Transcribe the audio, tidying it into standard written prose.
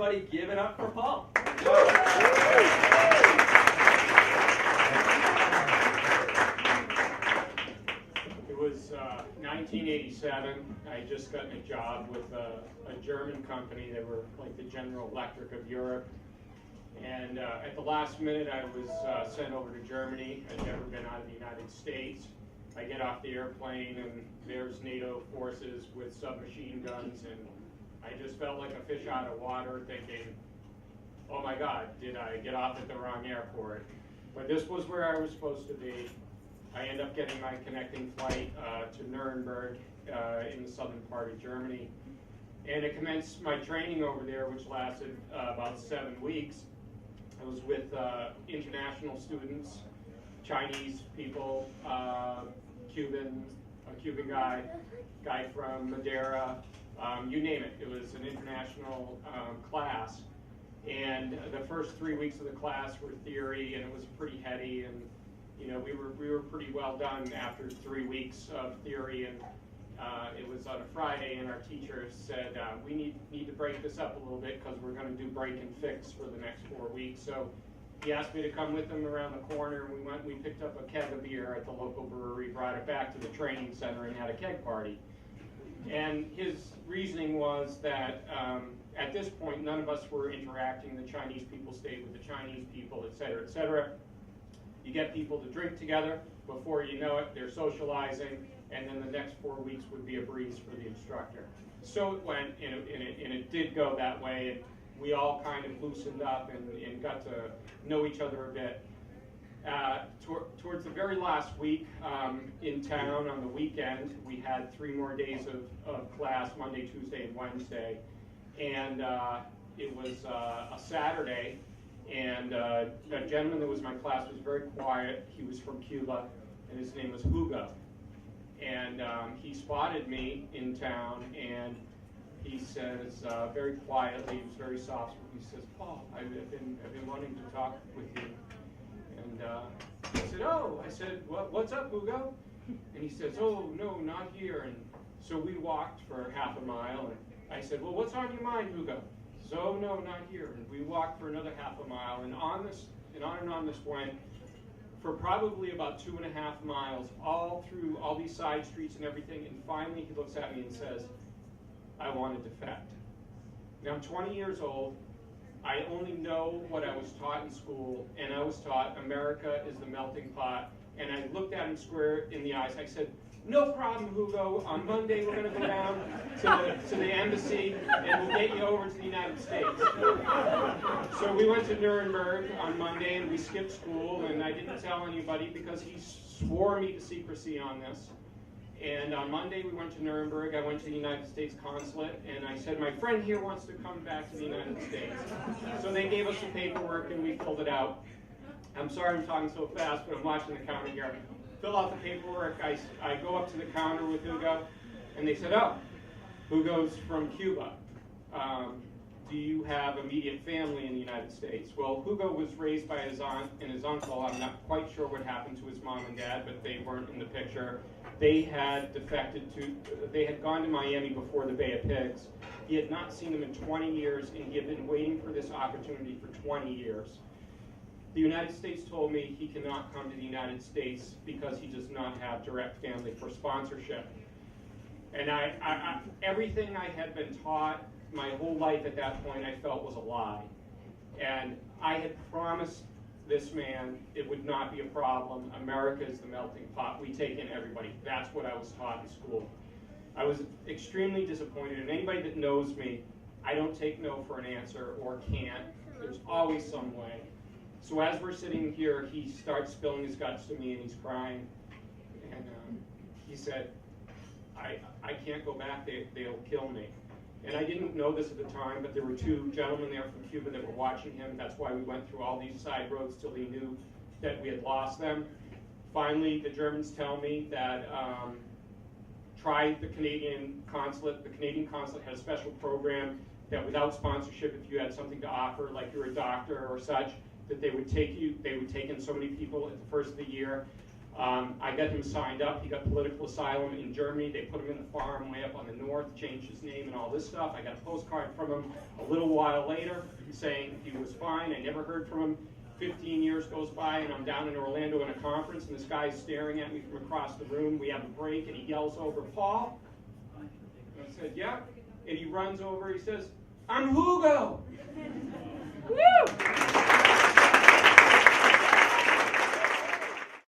everybody give it up for Paul. It was 1987. I just gotten a job with a German company. They were like the General Electric of Europe. And at the last minute, I was sent over to Germany. I'd never been out of the United States. I get off the airplane, and there's NATO forces with submachine guns, and I just felt like a fish out of water, thinking, oh my God, did I get off at the wrong airport? But this was where I was supposed to be. I end up getting my connecting flight to Nuremberg in the southern part of Germany. And it commenced my training over there, which lasted about 7 weeks. I was with international students, Chinese people, Cubans, a Cuban guy from Madeira, you name it. It was an international class. And the first 3 weeks of the class were theory, and it was pretty heady, and you know, we were pretty well done after 3 weeks of theory, and it was on a Friday, and our teacher said, we need to break this up a little bit because we're going to do break and fix for the next 4 weeks. So he asked me to come with him around the corner, and we picked up a keg of beer at the local brewery, brought it back to the training center, and had a keg party. And his reasoning was that at this point, none of us were interacting. The Chinese people stayed with the Chinese people, et cetera, et cetera. You get people to drink together. Before you know it, they're socializing, and then the next 4 weeks would be a breeze for the instructor. So it went, and it did go that way, and we all kind of loosened up and got to know each other a bit. Towards the very last week in town on the weekend, we had 3 more days of class, Monday, Tuesday, and Wednesday. And it was a Saturday, and a gentleman that was in my class was very quiet. He was from Cuba, and his name was Hugo. And he spotted me in town, and he says very quietly, he was very soft, he says, Paul, I've been wanting to talk with you. And I said, what's up, Hugo? And he says, oh, no, not here. And so we walked for half a mile, and I said, well, what's on your mind, Hugo? He says, oh, no, not here. And we walked for another half a mile, and on and on this went for probably about 2.5 miles, all through all these side streets and everything, and finally he looks at me and says, I want to defect. Now, I'm 20 years old. I only know what I was taught in school, and I was taught America is the melting pot. And I looked at him square in the eyes. I said, no problem, Hugo. On Monday, we're going to go down to the embassy, and we'll get you over to the United States. So we went to Nuremberg on Monday, and we skipped school, and I didn't tell anybody because he swore me to secrecy on this. And on Monday, we went to Nuremberg. I went to the United States consulate, and I said, my friend here wants to come back to the United States. So they gave us some paperwork, and we filled it out. I'm sorry I'm talking so fast, but I'm watching the counter here. Fill out the paperwork. I go up to the counter with Hugo, and they said, oh, Hugo's from Cuba. Do you have immediate family in the United States? Well, Hugo was raised by his aunt and his uncle. I'm not quite sure what happened to his mom and dad, but they weren't in the picture. They had they had gone to Miami before the Bay of Pigs. He had not seen them in 20 years, and he had been waiting for this opportunity for 20 years. The United States told me he cannot come to the United States because he does not have direct family for sponsorship. And everything I had been taught my whole life at that point I felt was a lie. And I had promised this man it would not be a problem. America is the melting pot. We take in everybody. That's what I was taught in school. I was extremely disappointed, and anybody that knows me, I don't take no for an answer or can't. There's always some way. So as we're sitting here, he starts spilling his guts to me, and he's crying. And he said, I can't go back, they'll kill me. And I didn't know this at the time, but there were 2 gentlemen there from Cuba that were watching him. That's why we went through all these side roads till he knew that we had lost them. Finally, the Germans tell me that try the Canadian consulate. The Canadian consulate had a special program that without sponsorship, if you had something to offer, like you're a doctor or such, that they would take in so many people at the first of the year. I got him signed up. He got political asylum in Germany. They put him in a farm way up on the north, changed his name and all this stuff. I got a postcard from him a little while later saying he was fine. I never heard from him. 15 years goes by, and I'm down in Orlando in a conference, and this guy's staring at me from across the room. We have a break, and he yells over, "Paul?" And I said, "Yeah." And he runs over, he says, "I'm Hugo."